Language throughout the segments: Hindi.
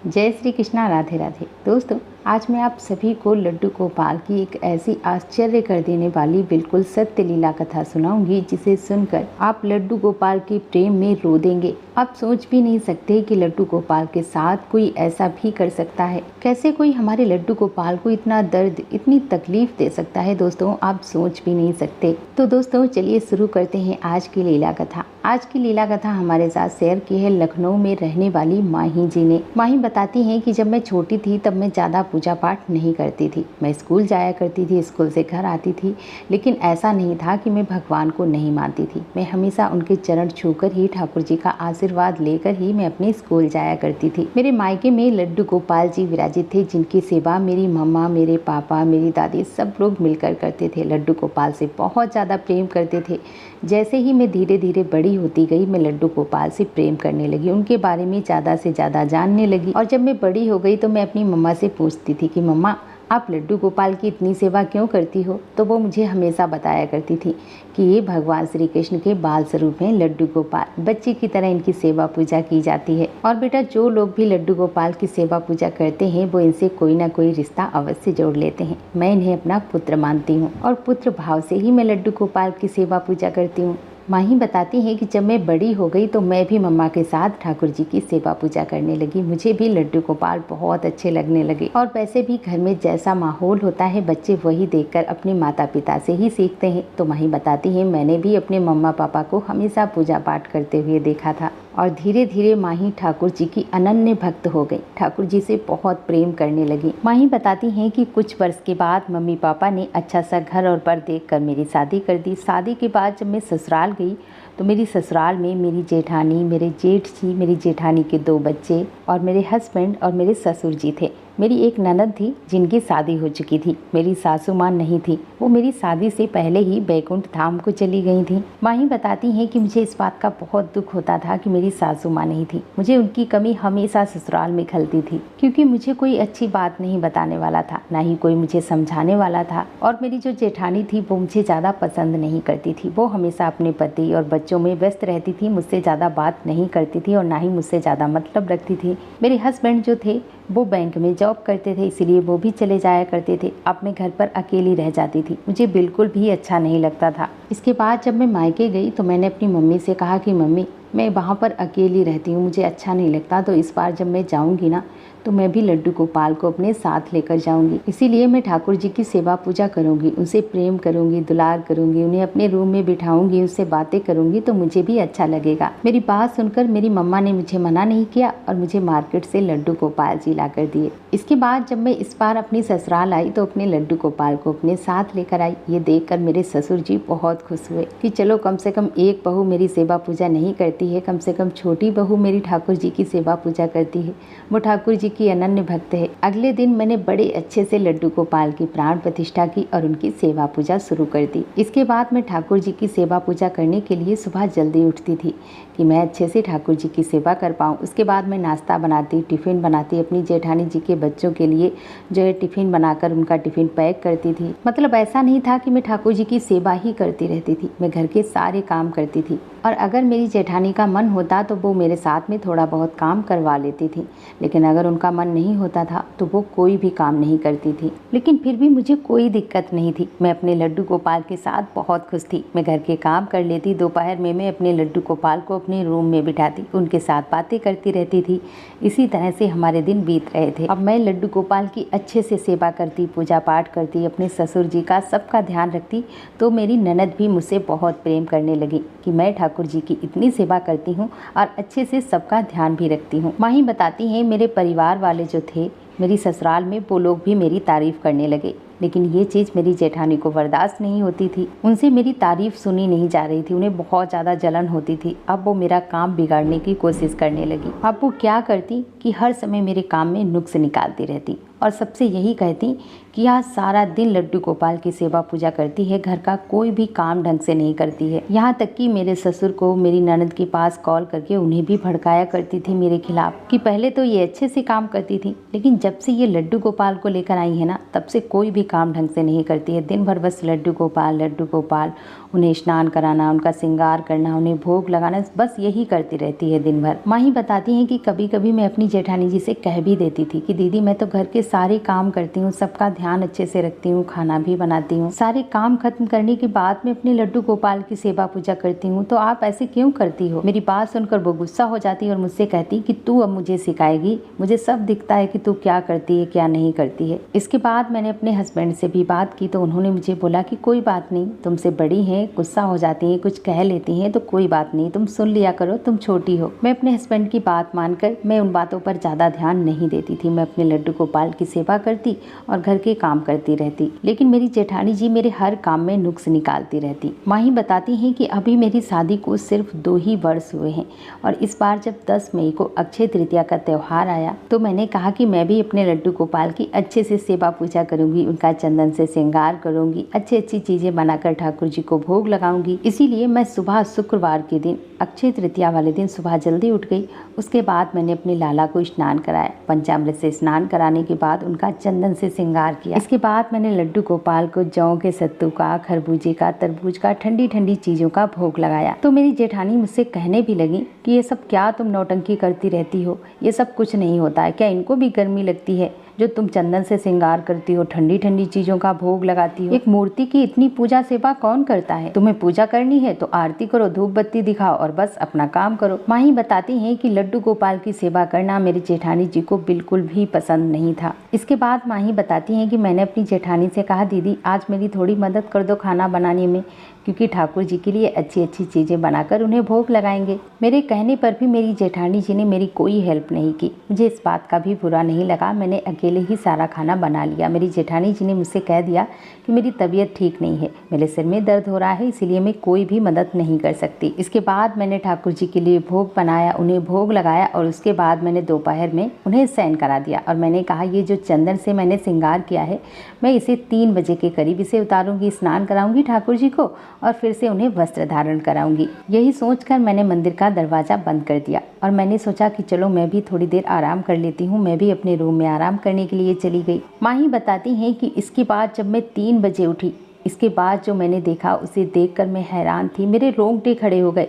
जय श्री कृष्णा, राधे राधे। दोस्तों, आज मैं आप सभी को लड्डू गोपाल की एक ऐसी आश्चर्य कर देने वाली बिल्कुल सत्य लीला कथा सुनाऊंगी जिसे सुनकर आप लड्डू गोपाल के प्रेम में रो देंगे। आप सोच भी नहीं सकते कि लड्डू गोपाल के साथ कोई ऐसा भी कर सकता है। कैसे कोई हमारे लड्डू गोपाल को इतना दर्द, इतनी तकलीफ दे सकता है। दोस्तों, आप सोच भी नहीं सकते। तो दोस्तों, चलिए शुरू करते हैं आज की लीला कथा। आज की लीला कथा हमारे साथ शेयर की है लखनऊ में रहने वाली माही जी ने। माही बताती हैं कि जब मैं छोटी थी तब मैं ज़्यादा पूजा पाठ नहीं करती थी। मैं स्कूल जाया करती थी, स्कूल से घर आती थी, लेकिन ऐसा नहीं था कि मैं भगवान को नहीं मानती थी। मैं हमेशा उनके चरण छूकर ही, ठाकुर जी का आशीर्वाद लेकर ही मैं अपने स्कूल जाया करती थी। मेरे मायके में लड्डू गोपाल जी विराजित थे, जिनकी सेवा मेरी मम्मा, मेरे पापा, मेरी दादी सब लोग मिलकर करते थे। लड्डू गोपाल से बहुत ज़्यादा प्रेम करते थे। जैसे ही मैं धीरे धीरे बड़ी होती गई, मैं लड्डू गोपाल से प्रेम करने लगी, उनके बारे में ज़्यादा से ज़्यादा जानने लगी। और जब मैं बड़ी हो गई तो मैं अपनी मम्मा से पूछती थी कि मम्मा, आप लड्डू गोपाल की इतनी सेवा क्यों करती हो? तो वो मुझे हमेशा बताया करती थी कि ये भगवान श्री कृष्ण के बाल स्वरूप हैं लड्डू गोपाल। बच्चे की तरह इनकी सेवा पूजा की जाती है। और बेटा, जो लोग भी लड्डू गोपाल की सेवा पूजा करते हैं वो इनसे कोई ना कोई रिश्ता अवश्य जोड़ लेते हैं। मैं इन्हें अपना पुत्र मानती हूँ और पुत्र भाव से ही मैं लड्डू गोपाल की सेवा पूजा करती हूँ। माही बताती हैं कि जब मैं बड़ी हो गई तो मैं भी मम्मा के साथ ठाकुर जी की सेवा पूजा करने लगी। मुझे भी लड्डू गोपाल बहुत अच्छे लगने लगे। और वैसे भी घर में जैसा माहौल होता है, बच्चे वही देखकर अपने माता पिता से ही सीखते हैं। तो माही बताती हैं, मैंने भी अपने मम्मा पापा को हमेशा पूजा पाठ करते हुए देखा था। और धीरे धीरे माही ठाकुर जी की अनन्य भक्त हो गई, ठाकुर जी से बहुत प्रेम करने लगी। माही बताती हैं कि कुछ वर्ष के बाद मम्मी पापा ने अच्छा सा घर और बर देखकर मेरी शादी कर दी। शादी के बाद जब मैं ससुराल गई तो मेरी ससुराल में मेरी जेठानी, मेरे जेठ जी, मेरी जेठानी के 2 बच्चे और मेरे हस्बैंड और मेरे ससुर जी थे। मेरी एक ननद थी जिनकी शादी हो चुकी थी। मेरी सासू माँ नहीं थी, वो मेरी शादी से पहले ही बैकुंठ धाम को चली गई थी। माही बताती हैं कि मुझे इस बात का बहुत दुख होता था कि मेरी सासू माँ नहीं थी। मुझे उनकी कमी हमेशा ससुराल में खलती थी, क्योंकि मुझे कोई अच्छी बात नहीं बताने वाला था, ना ही कोई मुझे समझाने वाला था। और मेरी जो जेठानी थी वो मुझे ज़्यादा पसंद नहीं करती थी। वो हमेशा अपने पति और बच्चों में व्यस्त रहती थी, मुझसे ज़्यादा बात नहीं करती थी और ना ही मुझसे ज़्यादा मतलब रखती थी। मेरे हस्बैंड जो थे वो बैंक में जॉब करते थे, इसीलिए वो भी चले जाया करते थे। अब मैं घर पर अकेली रह जाती थी, मुझे बिल्कुल भी अच्छा नहीं लगता था। इसके बाद जब मैं मायके गई तो मैंने अपनी मम्मी से कहा कि मम्मी, मैं वहाँ पर अकेली रहती हूँ, मुझे अच्छा नहीं लगता, तो इस बार जब मैं जाऊँगी ना तो मैं भी लड्डू गोपाल को अपने साथ लेकर जाऊंगी। इसीलिए मैं ठाकुर जी की सेवा पूजा करूंगी, उनसे प्रेम करूंगी, दुलार करूंगी, उन्हें अपने रूम में बिठाऊंगी, उनसे बातें करूंगी तो मुझे भी अच्छा लगेगा। मेरी बात सुनकर मेरी मम्मा ने मुझे मना नहीं किया और मुझे मार्केट से लड्डू गोपाल जी ला कर दिए। इसके बाद जब मैं इस बार अपनी ससुराल आई तो अपने लड्डू गोपाल को अपने साथ लेकर आई। ये देखकर मेरे ससुर जी बहुत खुश हुए कि चलो, कम से कम एक बहू मेरी सेवा पूजा नहीं करती है, कम से कम छोटी बहू मेरी ठाकुर जी की सेवा पूजा करती है, वो ठाकुर जी की अनन्य भक्त है। अगले दिन मैंने बड़े अच्छे से लड्डू गोपाल की प्राण प्रतिष्ठा की और उनकी सेवा पूजा शुरू कर दी। इसके बाद मैं ठाकुर जी की सेवा पूजा करने के लिए सुबह जल्दी उठती थी कि मैं अच्छे से ठाकुर जी की सेवा कर पाऊँ। उसके बाद मैं नाश्ता बनाती, टिफ़िन बनाती, अपनी जेठानी जी के बच्चों के लिए जो है टिफ़िन बनाकर उनका टिफ़िन पैक करती थी। मतलब ऐसा नहीं था कि मैं ठाकुर जी की सेवा ही करती रहती थी, मैं घर के सारे काम करती थी। और अगर मेरी जेठानी का मन होता तो वो मेरे साथ में थोड़ा बहुत काम करवा लेती थी, लेकिन अगर उनका मन नहीं होता था तो वो कोई भी काम नहीं करती थी। लेकिन फिर भी मुझे कोई दिक्कत नहीं थी, मैं अपने लड्डू गोपाल के साथ बहुत खुश थी। मैं घर के काम कर लेती, दोपहर में मैं अपने लड्डू गोपाल को अपने रूम में बिठाती, उनके साथ बातें करती रहती थी। इसी तरह से हमारे दिन बीत रहे थे। अब मैं लड्डू गोपाल की अच्छे से सेवा करती, पूजा पाठ करती, अपने ससुर जी का सबका ध्यान रखती, तो मेरी ननद भी मुझसे बहुत प्रेम करने लगी कि मैं ठाकुर जी की इतनी सेवा करती हूँ और अच्छे से सबका ध्यान भी रखती हूँ। माही बताती हैं, मेरे परिवार वाले जो थे मेरी ससुराल में, वो लोग भी मेरी तारीफ करने लगे, लेकिन ये चीज़ मेरी जेठानी को बर्दाश्त नहीं होती थी। उनसे मेरी तारीफ सुनी नहीं जा रही थी, उन्हें बहुत ज़्यादा जलन होती थी। अब वो मेरा काम बिगाड़ने की कोशिश करने लगी। अब वो क्या करती कि हर समय मेरे काम में नुक्स निकालती रहती और सबसे यही कहती कि आज सारा दिन लड्डू गोपाल की सेवा पूजा करती है, घर का कोई भी काम ढंग से नहीं करती है। यहाँ तक कि मेरे ससुर को मेरी ननद के पास कॉल करके उन्हें भी भड़काया करती थी मेरे खिलाफ कि पहले तो ये अच्छे से काम करती थी, लेकिन जब से ये लड्डू गोपाल को लेकर आई है ना, तब से कोई भी काम ढंग से नहीं करती है। दिन भर बस लड्डू गोपाल, उन्हें स्नान कराना, उनका श्रृंगार करना, उन्हें भोग लगाना, बस यही करती रहती है दिन भर। माँ ही बताती हैं कि कभी कभी मैं अपनी जेठानी जी से कह भी देती थी कि दीदी मैं तो घर के सारे काम करती हूँ, सबका ध्यान अच्छे से रखती हूँ, खाना भी बनाती हूँ, सारे काम खत्म करने के बाद में अपने लड्डू गोपाल की सेवा पूजा करती हूँ, तो आप ऐसे क्यों करती हो। मेरी बात सुनकर वो गुस्सा हो जाती और मुझसे कहती कि तू अब मुझे सिखाएगी, मुझे सब दिखता है कि तू क्या करती है क्या नहीं करती है। इसके बाद मैंने अपने हस्बैंड से भी बात की तो उन्होंने मुझे बोला कि कोई बात नहीं, तुमसे बड़ी हैं, गुस्सा हो जाती हैं, कुछ कह लेती हैं, तो कोई बात नहीं, तुम सुन लिया करो, तुम छोटी हो। मैं अपने हस्बैंड की बात मानकर मैं उन बातों पर ज़्यादा ध्यान नहीं देती थी। मैं अपने लड्डू गोपाल की सेवा करती और घर के काम करती रहती, लेकिन मेरी जेठानी जी मेरे हर काम में नुक्स निकालती रहती। माँ ही बताती हैं कि अभी मेरी शादी को सिर्फ 2 ही वर्ष हुए हैं और इस बार जब 10 मई को अक्षय तृतीया का त्यौहार आया तो मैंने कहा कि मैं भी अपने लड्डू गोपाल की अच्छे से सेवा पूजा करूंगी, उनका चंदन से श्रृंगार करूंगी, अच्छी अच्छी चीजें बनाकर ठाकुर जी को भोग लगाऊंगी। इसीलिए मैं सुबह शुक्रवार के दिन अक्षय तृतीया वाले दिन सुबह जल्दी उठ गई। उसके बाद मैंने अपने लाला को स्नान कराया, पंचामृत से स्नान कराने के बाद उनका चंदन से श्रृंगार किया। इसके बाद मैंने लड्डू गोपाल को जौ के सत्तू का, खरबूजे का, तरबूज का, ठंडी ठंडी चीजों का भोग लगाया। तो मेरी जेठानी मुझसे कहने भी लगी कि ये सब क्या तुम नौटंकी करती रहती हो, ये सब कुछ नहीं होता है, क्या इनको भी गर्मी लगती है जो तुम चंदन से श्रृंगार करती हो, ठंडी ठंडी चीजों का भोग लगाती हो। एक मूर्ति की इतनी पूजा सेवा कौन करता है। तुम्हें पूजा करनी है तो आरती करो, धूप बत्ती दिखाओ और बस अपना काम करो। माँ ही बताती हैं कि लड्डू गोपाल की सेवा करना मेरी जेठानी जी को बिल्कुल भी पसंद नहीं था। इसके बाद माँ ही बताती हैं कि मैंने अपनी जेठानी से कहा दीदी आज मेरी थोड़ी मदद कर दो खाना बनाने में, क्योंकि ठाकुर जी के लिए अच्छी अच्छी चीजें बनाकर उन्हें भोग लगाएंगे। मेरे कहने पर भी मेरी जेठानी जी ने मेरी कोई हेल्प नहीं की। मुझे इस बात का भी बुरा नहीं लगा, मैंने अकेले ही सारा खाना बना लिया। मेरी जेठानी जी ने मुझसे कह दिया कि मेरी तबीयत ठीक नहीं है, मेरे सिर में दर्द हो रहा है, इसीलिए मैं कोई भी मदद नहीं कर सकती। इसके बाद मैंने ठाकुर जी के लिए भोग बनाया, उन्हें भोग लगाया और उसके बाद मैंने दोपहर में उन्हें शयन करा दिया और मैंने कहा ये जो चंदन से मैंने श्रृंगार किया है मैं इसे 3 बजे के करीब इसे उतारूंगी, स्नान कराऊंगी ठाकुर जी को और फिर से उन्हें वस्त्र धारण कराऊंगी। यही सोचकर मैंने मंदिर का दरवाजा बंद कर दिया और मैंने सोचा कि चलो मैं भी थोड़ी देर आराम कर लेती हूँ। मैं भी अपने रूम में आराम करने के लिए चली गई। माँ ही बताती हैं कि इसके बाद जब मैं 3 बजे उठी, इसके बाद जो मैंने देखा उसे देखकर मैं हैरान थी, मेरे रोंगटे खड़े हो गए।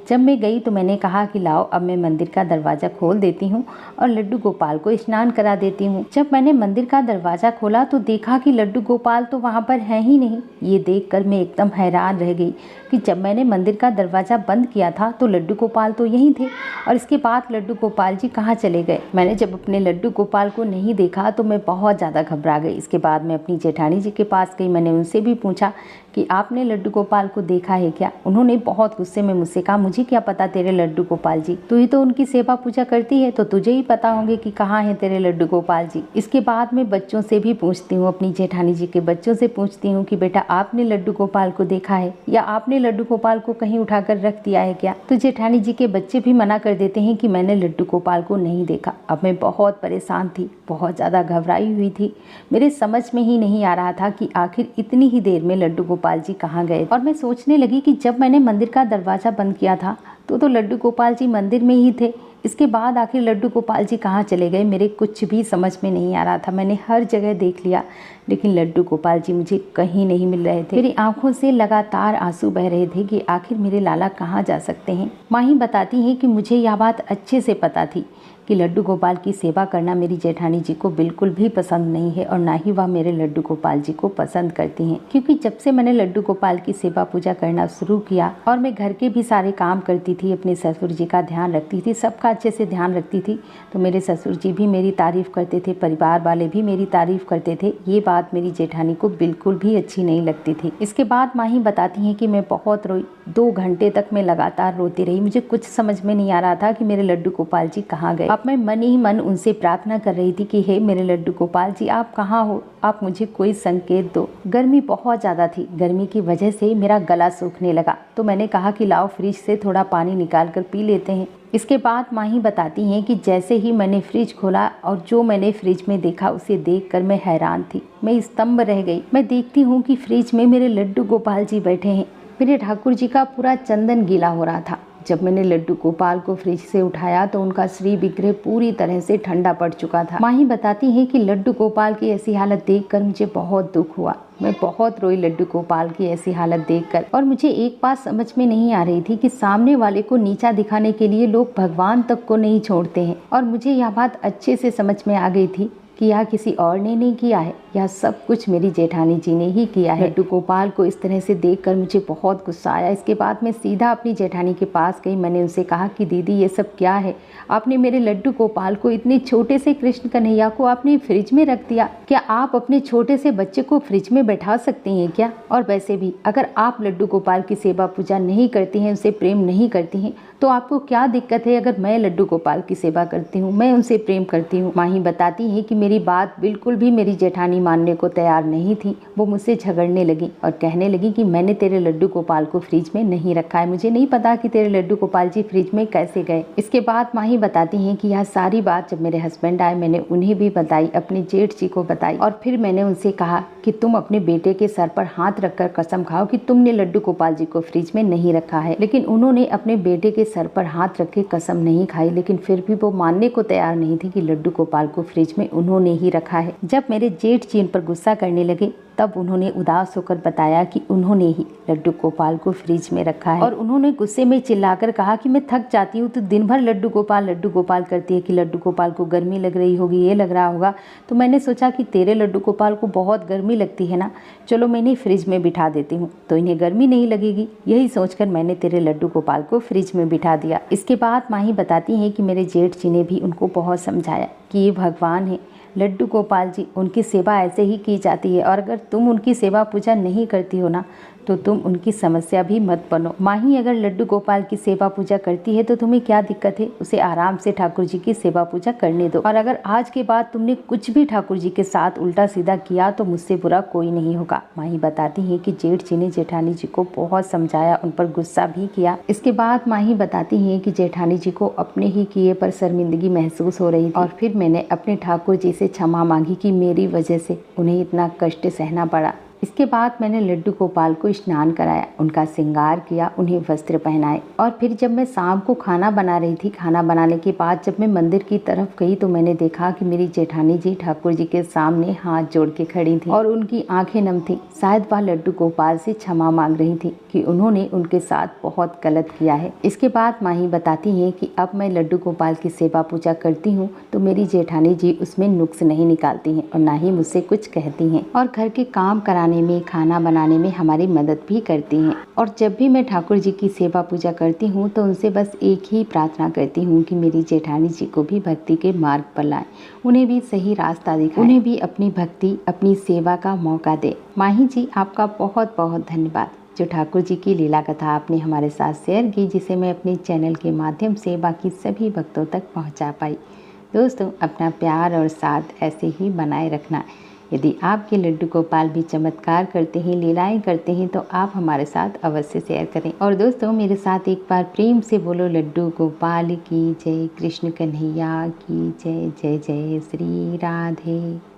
जब मैं गई तो मैंने कहा कि लाओ अब मैं मंदिर का दरवाज़ा खोल देती हूँ और लड्डू गोपाल को स्नान करा देती हूँ। जब मैंने मंदिर का दरवाज़ा खोला तो देखा कि लड्डू गोपाल तो वहाँ पर है ही नहीं। ये देखकर मैं एकदम हैरान रह गई कि जब मैंने मंदिर का दरवाज़ा बंद किया था तो लड्डू गोपाल तो यहीं थे और इसके बाद लड्डू गोपाल जी कहाँ चले गए। मैंने जब अपने लड्डू गोपाल को नहीं देखा तो मैं बहुत ज़्यादा घबरा गई। इसके बाद मैं अपनी जेठानी जी के पास गई, मैंने उनसे भी पूछा कि आपने लड्डू गोपाल को देखा है क्या। उन्होंने बहुत गुस्से में मुझसे कहा मुझे क्या पता तेरे लड्डू गोपाल जी, तू ही तो उनकी सेवा पूजा करती है तो तुझे ही पता होंगे कि कहाँ है तेरे लड्डू गोपाल जी। इसके बाद मैं बच्चों से भी पूछती हूँ, अपनी जेठानी जी के बच्चों से पूछती हूँ कि बेटा आपने लड्डू गोपाल को देखा है या आपने लड्डू गोपाल को कहीं उठाकर रख दिया है क्या। तो जेठानी जी के बच्चे भी मना कर देते हैं कि मैंने लड्डू गोपाल को नहीं देखा। अब मैं बहुत परेशान थी, बहुत ज़्यादा घबराई हुई थी। मेरे समझ में ही नहीं आ रहा था कि आखिर इतनी ही देर में लड्डू गोपाल जी कहाँ गए। और मैं सोचने लगी कि जब मैंने मंदिर का दरवाज़ा बंद किया था तो लड्डू गोपाल जी मंदिर में ही थे, इसके बाद आखिर लड्डू गोपाल जी कहाँ चले गए। मेरे कुछ भी समझ में नहीं आ रहा था। मैंने हर जगह देख लिया लेकिन लड्डू गोपाल जी मुझे कहीं नहीं मिल रहे थे। मेरी आंखों से लगातार आंसू बह रहे थे कि आखिर मेरे लाला कहाँ जा सकते हैं। माँ ही बताती हैं कि मुझे यह बात अच्छे से पता थी कि लड्डू गोपाल की सेवा करना मेरी जेठानी जी को बिल्कुल भी पसंद नहीं है और ना ही वह मेरे लड्डू गोपाल जी को पसंद करती हैं, क्योंकि जब से मैंने लड्डू गोपाल की सेवा पूजा करना शुरू किया और मैं घर के भी सारे काम करती थी, अपने ससुर जी का ध्यान रखती थी, सबका अच्छे से ध्यान रखती थी, तो मेरे ससुर जी भी मेरी तारीफ करते थे, परिवार वाले भी मेरी तारीफ करते थे। ये बात मेरी जेठानी को बिल्कुल भी अच्छी नहीं लगती थी। इसके बाद माँ ही बताती हैं कि मैं बहुत रोई, 2 घंटे तक मैं लगातार रोती रही। मुझे कुछ समझ में नहीं आ रहा था कि मेरे लड्डू गोपाल जी कहाँ गए। अब मैं मन ही मन उनसे प्रार्थना कर रही थी कि हे मेरे लड्डू गोपाल जी, आप कहाँ हो, आप मुझे कोई संकेत दो। गर्मी बहुत ज़्यादा थी, गर्मी की वजह से मेरा गला सूखने लगा, तो मैंने कहा कि लाओ फ्रिज से थोड़ा पानी निकाल कर पी लेते हैं। इसके बाद माही बताती हैं कि जैसे ही मैंने फ्रिज खोला और जो मैंने फ्रिज में देखा उसे देखकर मैं हैरान थी, मैं स्तंभ रह गई। मैं देखती हूँ कि फ्रिज में मेरे लड्डू गोपाल जी बैठे हैं। मेरे ठाकुर जी का पूरा चंदन गीला हो रहा था। जब मैंने लड्डू गोपाल को फ्रिज से उठाया तो उनका श्री विग्रह पूरी तरह से ठंडा पड़ चुका था। माही बताती हैं कि लड्डू गोपाल की ऐसी हालत देखकर मुझे बहुत दुख हुआ। मैं बहुत रोई लड्डू गोपाल की ऐसी हालत देखकर। और मुझे एक बात समझ में नहीं आ रही थी कि सामने वाले को नीचा दिखाने के लिए लोग भगवान तक को नहीं छोड़ते हैं। और मुझे यह बात अच्छे से समझ में आ गई थी कि यह किसी और ने नहीं किया है, यह सब कुछ मेरी जेठानी जी ने ही किया है। लड्डू गोपाल को इस तरह से देखकर मुझे बहुत गुस्सा आया। इसके बाद मैं सीधा अपनी जेठानी के पास गई। मैंने उनसे कहा कि दीदी ये सब क्या है, आपने मेरे लड्डू गोपाल को, इतने छोटे से कृष्ण कन्हैया को आपने फ्रिज में रख दिया। क्या आप अपने छोटे से बच्चे को फ्रिज में बैठा सकती हैं क्या? और वैसे भी अगर आप लड्डू गोपाल की सेवा पूजा नहीं करती हैं, उनसे प्रेम नहीं करती हैं, तो आपको क्या दिक्कत है अगर मैं लड्डू गोपाल की सेवा करती हूँ, मैं उनसे प्रेम करती हूँ। माही बताती है कि मेरी बात बिल्कुल भी मेरी जेठानी मानने को तैयार नहीं थी। वो मुझसे झगड़ने लगी और कहने लगी कि मैंने तेरे लड्डू गोपाल को फ्रिज में नहीं रखा है, मुझे नहीं पता कि तेरे लड्डू गोपाल जी फ्रिज में कैसे गए। इसके बाद माही बताती हैं कि यह सारी बात जब मेरे हस्बैंड आए मैंने उन्हें भी बताई, अपने जेठ जी को बताई। और फिर मैंने उनसे कहा कि तुम अपने बेटे के सर पर हाथ रखकर कसम खाओ कि तुमने लड्डू गोपाल जी को फ्रिज में नहीं रखा है। लेकिन उन्होंने अपने बेटे के सर पर हाथ रखे कसम नहीं खाई, लेकिन फिर भी वो मानने को तैयार नहीं थी कि लड्डू गोपाल को फ्रिज में उन्होंने ही रखा है। जब मेरे जेठ जी उन पर गुस्सा करने लगे तब उन्होंने उदास होकर बताया कि उन्होंने ही लड्डू गोपाल को फ्रिज में रखा है। और उन्होंने गुस्से में चिल्लाकर कहा कि मैं थक जाती हूँ तो दिन भर लड्डू गोपाल करती है कि लड्डू गोपाल को गर्मी लग रही होगी, ये लग रहा होगा, तो मैंने सोचा कि तेरे लड्डू गोपाल को बहुत गर्मी लगती है ना, चलो मैं इन्हें फ्रिज में बिठा देती हूँ तो इन्हें गर्मी नहीं लगेगी। यही सोचकर मैंने तेरे लड्डू गोपाल को फ्रिज में बिठा दिया। इसके बाद माही बताती हैं कि मेरे जेठ जी ने भी उनको बहुत समझाया कि ये भगवान है, लड्डू गोपाल जी, उनकी सेवा ऐसे ही की जाती है और अगर तुम उनकी सेवा पूजा नहीं करती हो ना तो तुम उनकी समस्या भी मत बनो। माही अगर लड्डू गोपाल की सेवा पूजा करती है तो तुम्हें क्या दिक्कत है, उसे आराम से ठाकुर जी की सेवा पूजा करने दो। और अगर आज के बाद तुमने कुछ भी ठाकुर जी के साथ उल्टा सीधा किया तो मुझसे बुरा कोई नहीं होगा। माही बताती है कि जेठ जी ने जेठानी जी को बहुत समझाया, उन पर गुस्सा भी किया। इसके बाद माही बताती है कि जेठानी जी को अपने ही किए पर शर्मिंदगी महसूस हो रही थी और फिर मैंने अपने ठाकुर जी से क्षमा मांगी कि मेरी वजह से उन्हें इतना कष्ट सहना पड़ा। इसके बाद मैंने लड्डू गोपाल को स्नान कराया, उनका श्रृंगार किया, उन्हें वस्त्र पहनाए। और फिर जब मैं शाम को खाना बना रही थी, खाना बनाने के बाद जब मैं मंदिर की तरफ गई तो मैंने देखा कि मेरी जेठानी जी ठाकुर जी के सामने हाथ जोड़ के खड़ी थी और उनकी आंखें नम थी। शायद वह लड्डू गोपाल से क्षमा मांग रही थी कि उन्होंने उनके साथ बहुत गलत किया है। इसके बाद माही बताती है कि अब मैं लड्डू गोपाल की सेवा पूजा करती हूँ तो मेरी जेठानी जी उसमें नुक्स नहीं निकालती हैं और ना ही मुझसे कुछ कहती हैं और घर के काम कराने में, खाना बनाने में हमारी मदद भी करती हैं। और जब भी मैं ठाकुर जी की सेवा पूजा करती हूँ तो उनसे बस एक ही प्रार्थना करती हूँ कि मेरी जेठानी जी को भी भक्ति के मार्ग पर लाएं, उन्हें भी सही रास्ता दिखाएं, उन्हें भी अपनी भक्ति, अपनी सेवा का मौका दे। माही जी, आपका बहुत बहुत धन्यवाद जो ठाकुर जी की लीला कथा आपने हमारे साथ शेयर की, जिसे मैं अपने चैनल के माध्यम से बाकी सभी भक्तों तक पहुँचा पाई। दोस्तों, अपना प्यार और साथ ऐसे ही बनाए रखना। यदि आपके लड्डू गोपाल भी चमत्कार करते हैं, लीलाएं करते हैं तो आप हमारे साथ अवश्य शेयर करें। और दोस्तों, मेरे साथ एक बार प्रेम से बोलो लड्डू गोपाल की जय, कृष्ण कन्हैया की जय, जय जय श्री राधे।